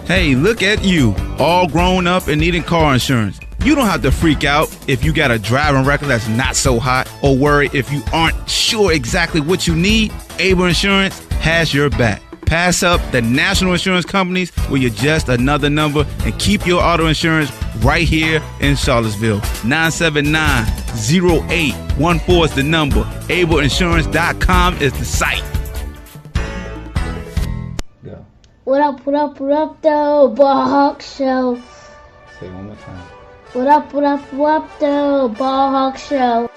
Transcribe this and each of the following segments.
Hey, look at you, all grown up and needing car insurance. You don't have to freak out if you got a driving record that's not so hot or worry if you aren't sure exactly what you need. Able Insurance has your back. Pass up the national insurance companies where you're just another number and keep your auto insurance right here in Charlottesville. 979-0814 is the number. AbleInsurance.com is the site. Go. What up, though, Ball Hawk Show. Say it one more time. What up, though, Ball Hawk Show.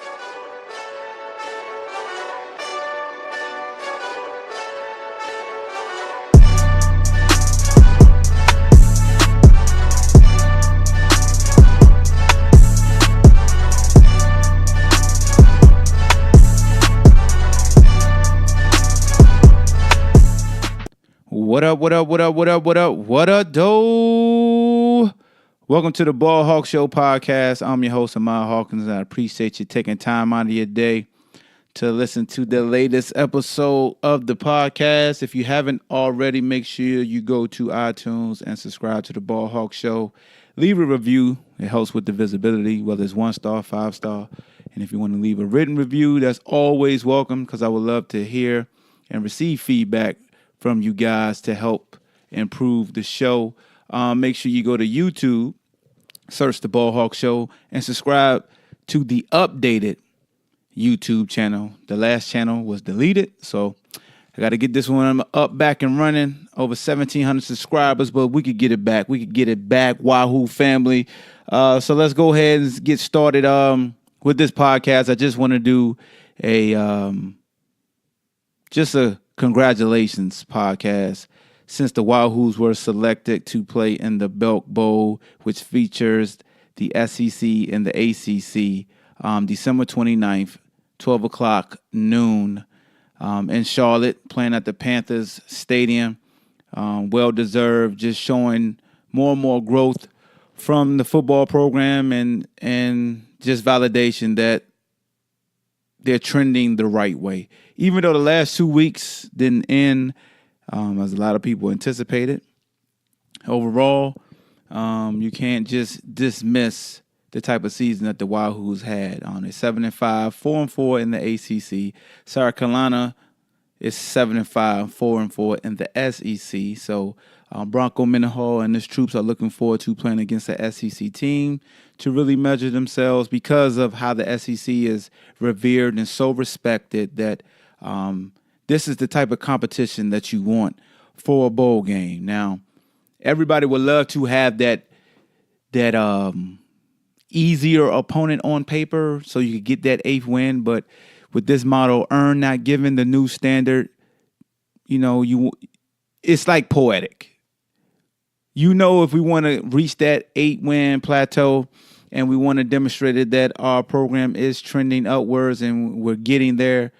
What up, doe? Welcome to the Ball Hawk Show podcast. I'm your host, Amar Hawkins, and I appreciate you taking time out of your day to listen to the latest episode of the podcast. If you haven't already, make sure you go to iTunes and subscribe to the Ball Hawk Show. Leave a review. It helps with the visibility, whether it's 1-star, 5-star. And if you want to leave a written review, that's always welcome because I would love to hear and receive feedback from you guys to help improve the show. Make sure you go to YouTube, search the Ball Hawk Show, and subscribe to the updated YouTube channel. The last channel was deleted, so I got to get this one up, back and running. Over 1,700 subscribers, but we could get it back. Wahoo family. So let's go ahead and get started with this podcast. I just want to do a congratulations podcast since the Wahoos were selected to play in the Belk Bowl, which features the SEC and the ACC, December 29th, 12 o'clock noon in Charlotte, playing at the Panthers Stadium. Well-deserved, just showing more and more growth from the football program and just validation that they're trending the right way. Even though the last 2 weeks didn't end as a lot of people anticipated, overall, you can't just dismiss the type of season that the Wahoos had. They're 7-5, 4-4 in the ACC. South Carolina is 7-5, 4-4 in the SEC. So Bronco Mendenhall and his troops are looking forward to playing against the SEC team to really measure themselves because of how the SEC is revered and so respected that this is the type of competition that you want for a bowl game. Now, everybody would love to have that easier opponent on paper so you could get that 8th win, but with this model, earn not given, the new standard, it's like poetic. If we want to reach that 8-win plateau and we want to demonstrate that our program is trending upwards and we're getting there,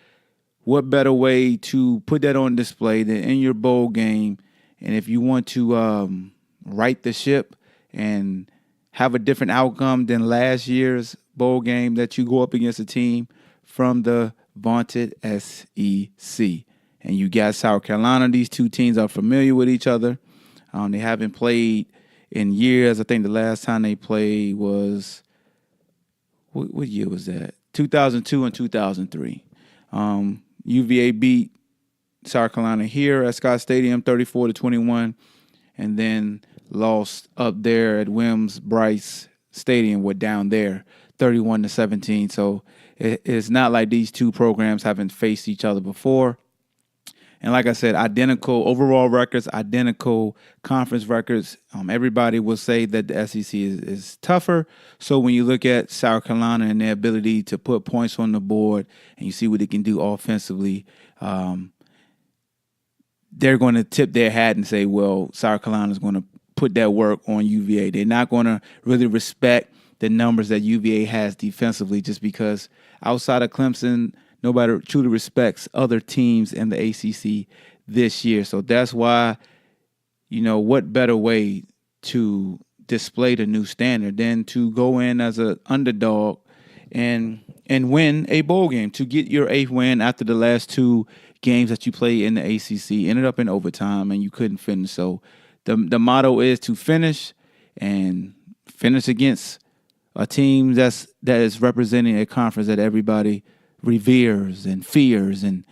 what better way to put that on display than in your bowl game? And if you want to right the ship and have a different outcome than last year's bowl game, that you go up against a team from the vaunted SEC. And you got South Carolina. These two teams are familiar with each other. They haven't played in years. I think the last time they played was, what year was that? 2002 and 2003. UVA beat South Carolina here at Scott Stadium 34-21, and then lost up there at Williams-Brice Stadium, down there 31-17. So it's not like these two programs haven't faced each other before. And like I said, identical overall records, identical conference records. Everybody will say that the SEC is tougher. So when you look at South Carolina and their ability to put points on the board and you see what they can do offensively, they're going to tip their hat and say, well, South Carolina is going to put that work on UVA. They're not going to really respect the numbers that UVA has defensively just because outside of Clemson, nobody truly respects other teams in the ACC this year. So that's why, what better way to display the new standard than to go in as an underdog and win a bowl game, to get your 8th win after the last 2 games that you played in the ACC ended up in overtime and you couldn't finish. So the motto is to finish against a team that is representing a conference that everybody reveres and fears and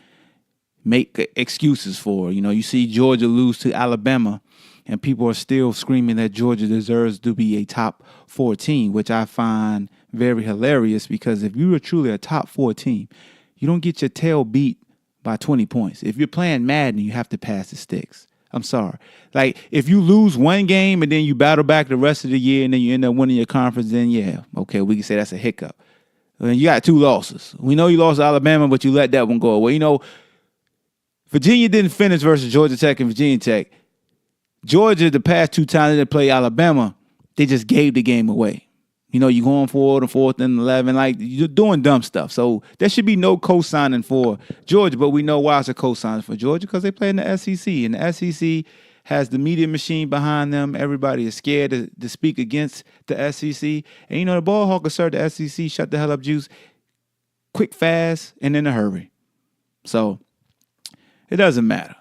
make excuses for. You see Georgia lose to Alabama, and people are still screaming that Georgia deserves to be a top 4 team, which I find very hilarious, because if you are truly a top 4 team, you don't get your tail beat by 20 points. If you're playing Madden, you have to pass the sticks. I'm sorry. Like, if you lose one game and then you battle back the rest of the year and then you end up winning your conference, then yeah, okay, we can say that's a hiccup. And you got 2 losses. We know you lost to Alabama, but you let that one go away. Virginia didn't finish versus Georgia Tech and Virginia Tech. Georgia, the past 2 times they played Alabama, they just gave the game away. You're going forward and 4th and 11, like, you're doing dumb stuff. So there should be no co-signing for Georgia, but we know why it's a co-signing for Georgia, because they play in the SEC, and the SEC has the media machine behind them. Everybody is scared to speak against the SEC. And, the ball hawkers serve the SEC, shut the hell up juice, quick, fast, and in a hurry. So it doesn't matter.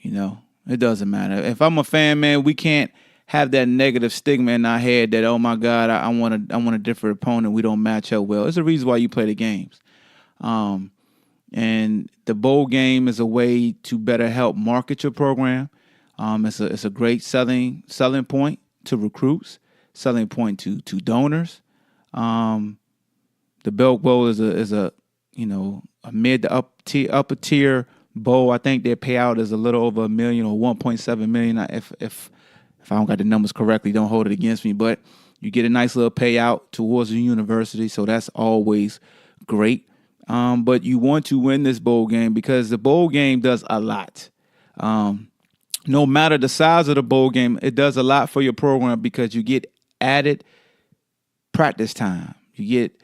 It doesn't matter. If I'm a fan, man, we can't have that negative stigma in our head that, oh my God, I want a different opponent. We don't match up well. It's a reason why you play the games. And the bowl game is a way to better help market your program. It's a great selling point to recruits, selling point to donors. The Belk Bowl is a mid to upper tier bowl. I think their payout is a little over $1 million or 1.7 million. If I don't got the numbers correctly, don't hold it against me. But you get a nice little payout towards the university, so that's always great. But you want to win this bowl game because the bowl game does a lot. No matter the size of the bowl game, it does a lot for your program because you get added practice time. You get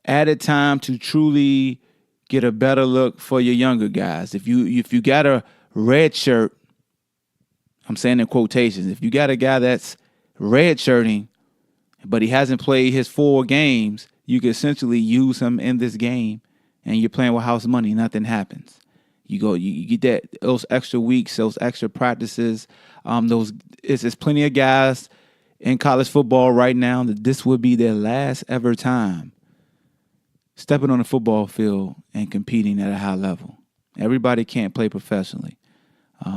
added time to truly get a better look for your younger guys. If you got a red shirt, I'm saying in quotations, if you got a guy that's red shirting, but he hasn't played his 4 games, you can essentially use him in this game, and you're playing with house money. Nothing happens. You get those extra weeks, those extra practices. There's plenty of guys in college football right now that this would be their last ever time stepping on the football field and competing at a high level. Everybody can't play professionally.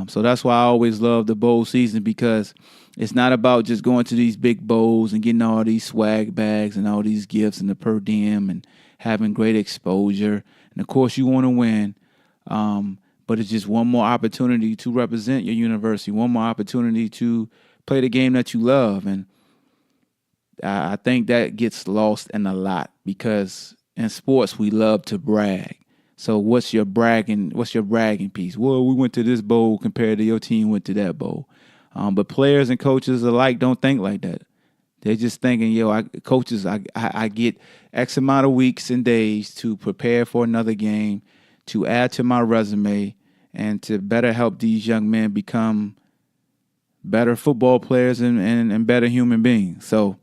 So that's why I always love the bowl season, because it's not about just going to these big bowls and getting all these swag bags and all these gifts and the per diem and having great exposure. And, of course, you want to win, but it's just one more opportunity to represent your university, one more opportunity to play the game that you love. And I think that gets lost in a lot, because in sports we love to brag. So what's your bragging piece? Well, we went to this bowl compared to your team went to that bowl. But players and coaches alike don't think like that. They're just thinking, I get X amount of weeks and days to prepare for another game, to add to my resume, and to better help these young men become better football players and better human beings. So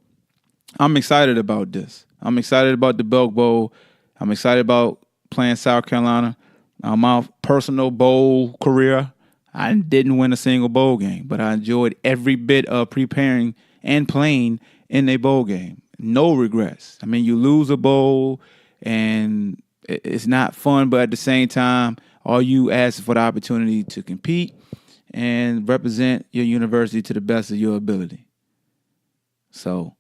I'm excited about this. I'm excited about the Belk Bowl. I'm excited about playing South Carolina. My personal bowl career, I didn't win a single bowl game, but I enjoyed every bit of preparing and playing in a bowl game. No regrets. I mean, you lose a bowl and it's not fun, but at the same time, all you ask is for the opportunity to compete and represent your university to the best of your ability. So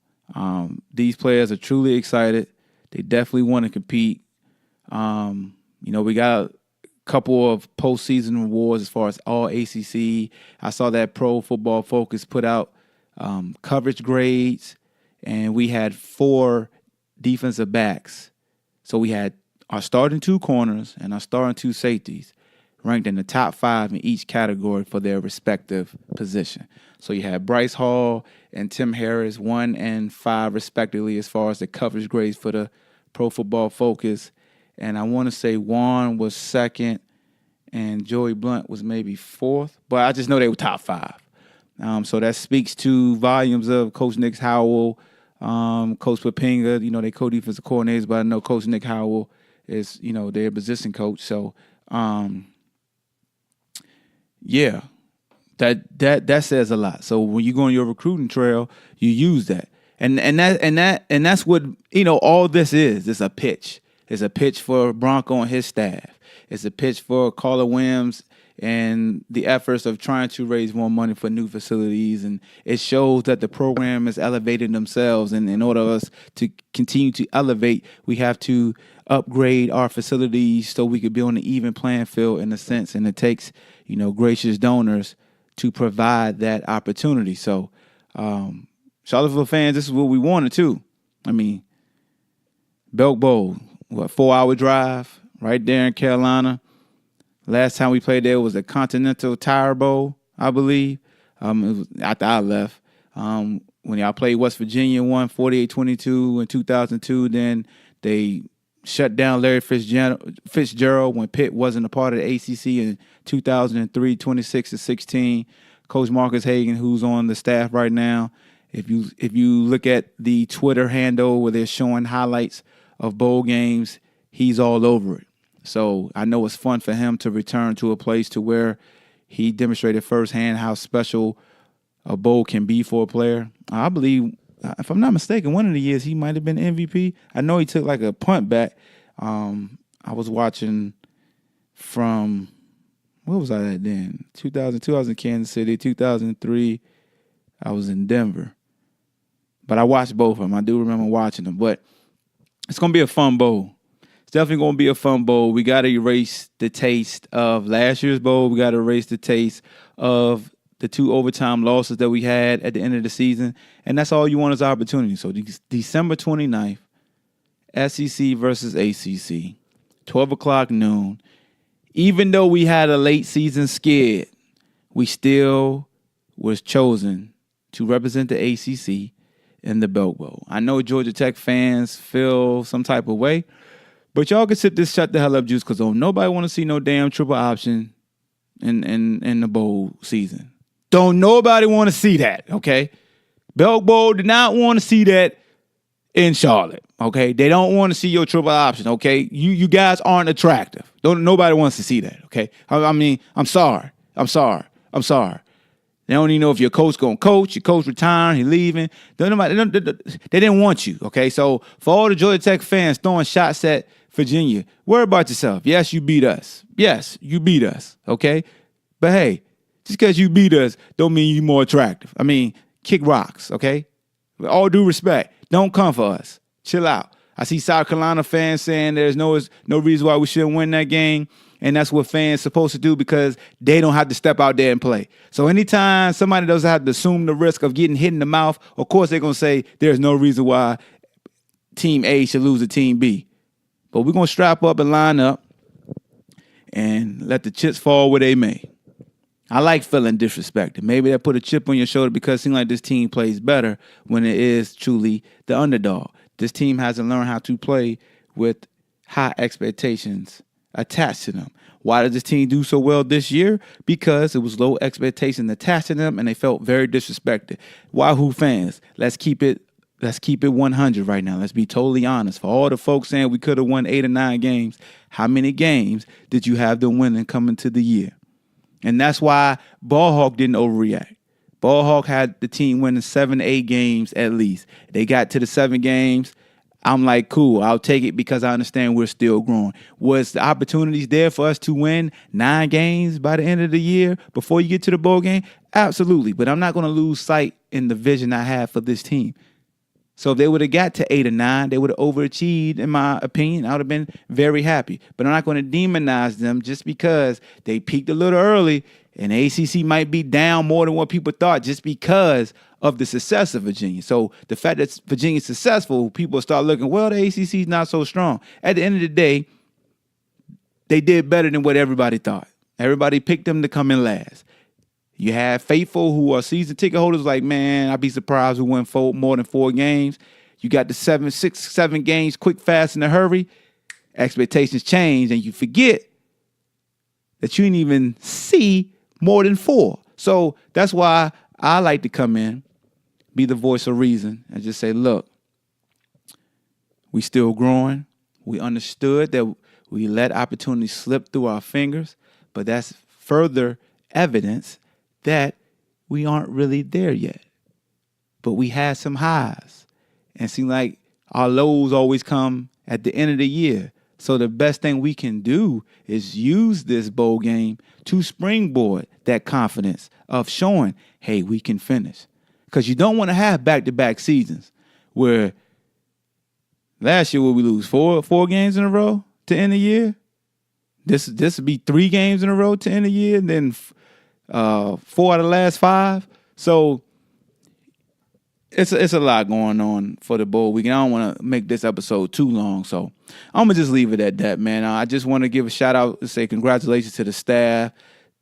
these players are truly excited. They definitely want to compete. We got a couple of postseason awards as far as all ACC. I saw that Pro Football Focus put out coverage grades, and we had 4 defensive backs. So we had our starting 2 corners and our starting 2 safeties ranked in the top 5 in each category for their respective position. So you had Bryce Hall and Tim Harris 1 and 5 respectively as far as the coverage grades for the Pro Football Focus. And I want to say Juan was 2nd and Joey Blunt was maybe 4th. But I just know they were top 5. So that speaks to volumes of Coach Nick Howell, Coach Papinga, they co-defensive coordinators, but I know Coach Nick Howell is, their position coach. So, That says a lot. So when you go on your recruiting trail, you use that. And that's what, all this is. It's a pitch. It's a pitch for Bronco and his staff. It's a pitch for Carla Williams and the efforts of trying to raise more money for new facilities. And it shows that the program is elevating themselves. And in order for us to continue to elevate, we have to upgrade our facilities so we could be on an even playing field in a sense. And it takes, gracious donors to provide that opportunity. So, Charlottesville fans, this is what we wanted too. I mean, Belk Bowl, 4-hour drive right there in Carolina. Last time we played there was the Continental Tire Bowl, I believe. It was after I left. When y'all played West Virginia, won 48-22 in 2002. Then they shut down Larry Fitzgerald when Pitt wasn't a part of the ACC in 2003, 26-16. Coach Marcus Hagan, who's on the staff right now, if you look at the Twitter handle where they're showing highlights of bowl games, he's all over it. So I know it's fun for him to return to a place to where he demonstrated firsthand how special a bowl can be for a player. I believe, if I'm not mistaken, one of the years he might have been MVP. I know he took like a punt back. I was watching from, what was I at then? 2002, I was in Kansas City. 2003, I was in Denver. But I watched both of them. I do remember watching them. But it's going to be a fun bowl. It's definitely going to be a fun bowl. We got to erase the taste of last year's bowl. We got to erase the taste of the 2 overtime losses that we had at the end of the season. And that's all you want is opportunity. So December 29th, SEC versus ACC, 12 o'clock noon. Even though we had a late season skid, we still was chosen to represent the ACC in the Belk Bowl. I know Georgia Tech fans feel some type of way, but y'all can sit this shut the hell up juice because nobody want to see no damn triple option in the bowl season. Don't nobody want to see that, okay? Belk Bowl did not want to see that in Charlotte, okay? They don't want to see your triple option, okay? You guys aren't attractive. Nobody wants to see that, okay? I mean, I'm sorry. They don't even know if your coach going to coach. Your coach retiring, he leaving. They didn't want you, okay? So for all the Georgia Tech fans throwing shots at Virginia, worry about yourself. Yes, you beat us. Okay? But hey, just because you beat us don't mean you're more attractive. I mean, kick rocks, okay? With all due respect, don't come for us. Chill out. I see South Carolina fans saying there's no reason why we shouldn't win that game. And that's what fans supposed to do because they don't have to step out there and play. So anytime somebody doesn't have to assume the risk of getting hit in the mouth, of course they're going to say there's no reason why Team A should lose to Team B. But we're going to strap up and line up and let the chips fall where they may. I like feeling disrespected. Maybe that put a chip on your shoulder because it seems like this team plays better when it is truly the underdog. This team hasn't learned how to play with high expectations attached to them. Why did this team do so well this year? Because it was low expectation attached to them and they felt very disrespected. Wahoo fans, let's keep it 100 right now. Let's be totally honest. For all the folks saying we could have won 8 or 9 games, how many games did you have them winning coming to the year? And that's why Ballhawk didn't overreact. Ballhawk had the team winning 7 to 8 games at least. They got to the 7 games. I'm like, cool, I'll take it because I understand we're still growing. Was the opportunities there for us to win 9 games by the end of the year before you get to the bowl game? Absolutely. But I'm not going to lose sight in the vision I have for this team. So if they would have got to 8 or 9, they would have overachieved, in my opinion. I would have been very happy. But I'm not going to demonize them just because they peaked a little early and ACC might be down more than what people thought just because of the success of Virginia. So the fact that Virginia's successful, people start looking, well, the ACC is not so strong. At the end of the day, they did better than what everybody thought. Everybody picked them to come in last. You have faithful who are season ticket holders like, man, I'd be surprised we win more than 4 games. You got the 7 games quick, fast, in a hurry. Expectations change, and you forget that you didn't even see more than 4. So that's why I like to come in, be the voice of reason, and just say, look, we still growing. We understood that we let opportunities slip through our fingers, but that's further evidence that we aren't really there yet. But we had some highs. And it seems like our lows always come at the end of the year. So the best thing we can do is use this bowl game to springboard that confidence of showing, hey, we can finish. Because you don't want to have back-to-back seasons where last year, we lose four games in a row to end the year. This would be 3 games in a row to end the year, and then 4 out of the last 5. So it's a lot going on for the bowl weekend. I don't want to make this episode too long, so I'm gonna just leave it at that, man. I just want to give a shout out and say congratulations to the staff,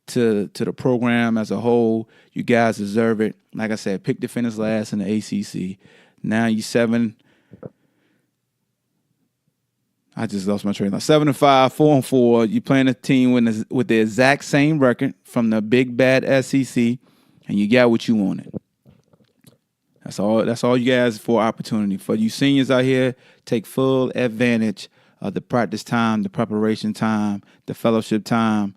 to the program as a whole. You guys deserve it. Like I said, pick to finish last in the ACC. Now you 7. I just lost my train of thought. 7-5, 4-4. You playing a team with the exact same record from the big bad SEC, and you got what you wanted. That's all you guys for opportunity. For you seniors out here, take full advantage of the practice time, the preparation time, the fellowship time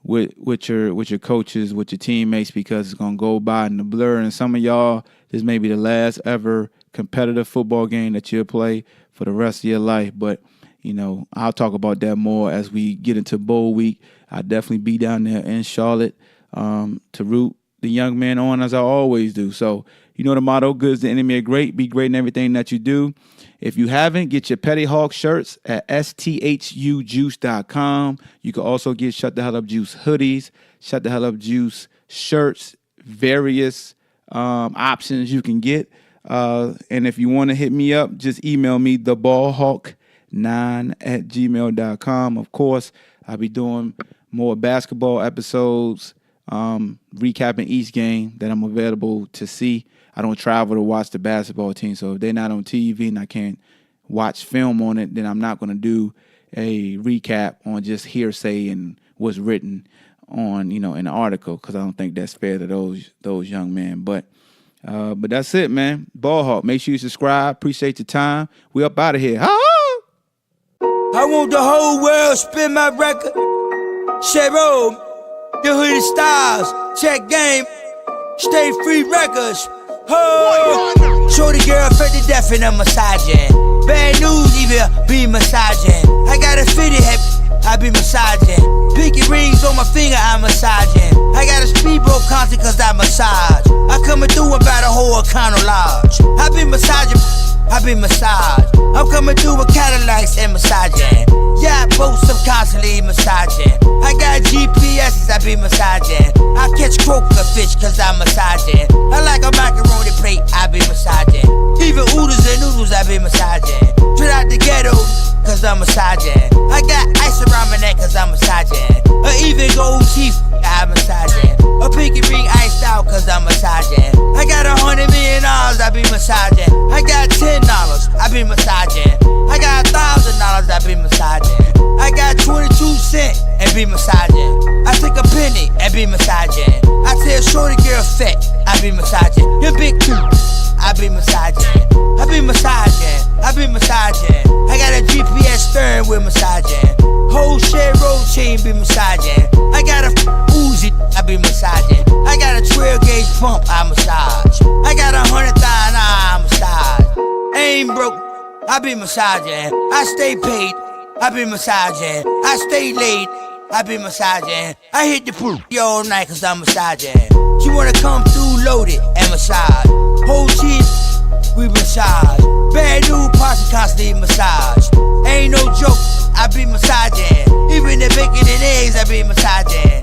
with your coaches, with your teammates, because it's gonna go by in the blur. And some of y'all, this may be the last ever competitive football game that you'll play for the rest of your life. But I'll talk about that more as we get into bowl week. I'll definitely be down there in Charlotte to root the young men on, as I always do. So you know the motto, good is the enemy of great. Be great in everything that you do. If you haven't, get your Petty Hawk shirts at sthujuice.com. You can also get Shut the Hell Up Juice hoodies, Shut the Hell Up Juice shirts, various options you can get. And if you want to hit me up, just email me, theballhawk9@gmail.com. Of course, I'll be doing more basketball episodes, recapping each game that I'm available to see. I don't travel to watch the basketball team, so if they're not on TV and I can't watch film on it, then I'm not going to do a recap on just hearsay and what's written on, in the article, because I don't think that's fair to those young men. But that's it, man. Ballhawk, make sure you subscribe. Appreciate your time. We up out of here. Ha! I want the whole world spin my record. Cheryl, the hooded stars, check game, stay free records. Oh, shorty girl fed to death and I'm massaging. Bad news, even be massaging. I got a fitted head, I be massaging. Pinky rings on my finger, I'm massaging. I got a speedboat concert cause I massage. I coming through about a whole Econo Lodge. I be massaging, I be massage. I'm coming through with Cadillacs and massaging. Yeah, boats I'm constantly massaging. I got GPS's, I be massaging. I catch croaker fish cause I'm massaging. I like a macaroni plate, I be massaging. Even oodles and noodles, I be massaging. Straight out the ghetto cause I'm massaging. I got ice around my neck cause I'm massaging. Or even gold teeth, I'm massaging. A pinky ring iced out cause I'm massaging. I got $100 million, I be massaging. I got $10, I be massaging. I got $1,000, I be massaging. I got 22 cents and be massaging. I take a penny and be massaging. I tell shorty girl fat, I be massaging. Your big tooth, I be massaging. I be massaging, I be massaging. I got a GPS steering wheel massaging. Whole share road chain be massaging. I got a Uzi, I be massaging. I got a 12 gauge pump, I massage. I got $100,000, I massage. Ain't broke, I be massaging. I stay paid, I be massaging. I stay late, I be massaging. I hit the pool all night cause I'm massaging. She wanna come through loaded and massage. Whole cheese, we massage. Bad new posse constantly massage. Ain't no joke, I be massaging. Even the bacon and eggs, I be massaging.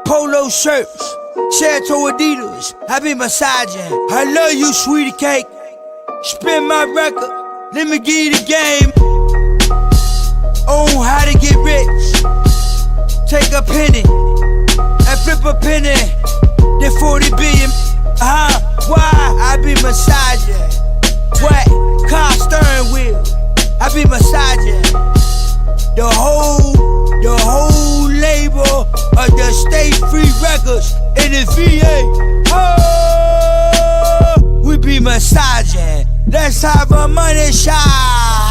Polo shirts, Chateau Adidas, I be massaging. I love you, sweetie cake. Spin my record, let me give you the game. On how to get rich. Take a penny and flip a penny. Then 40 billion. Why? I be massaging. What? Car steering wheel. I be massaging. The whole label of the State Free Records in the VA. Oh, we be massaging. Let's have a money shot.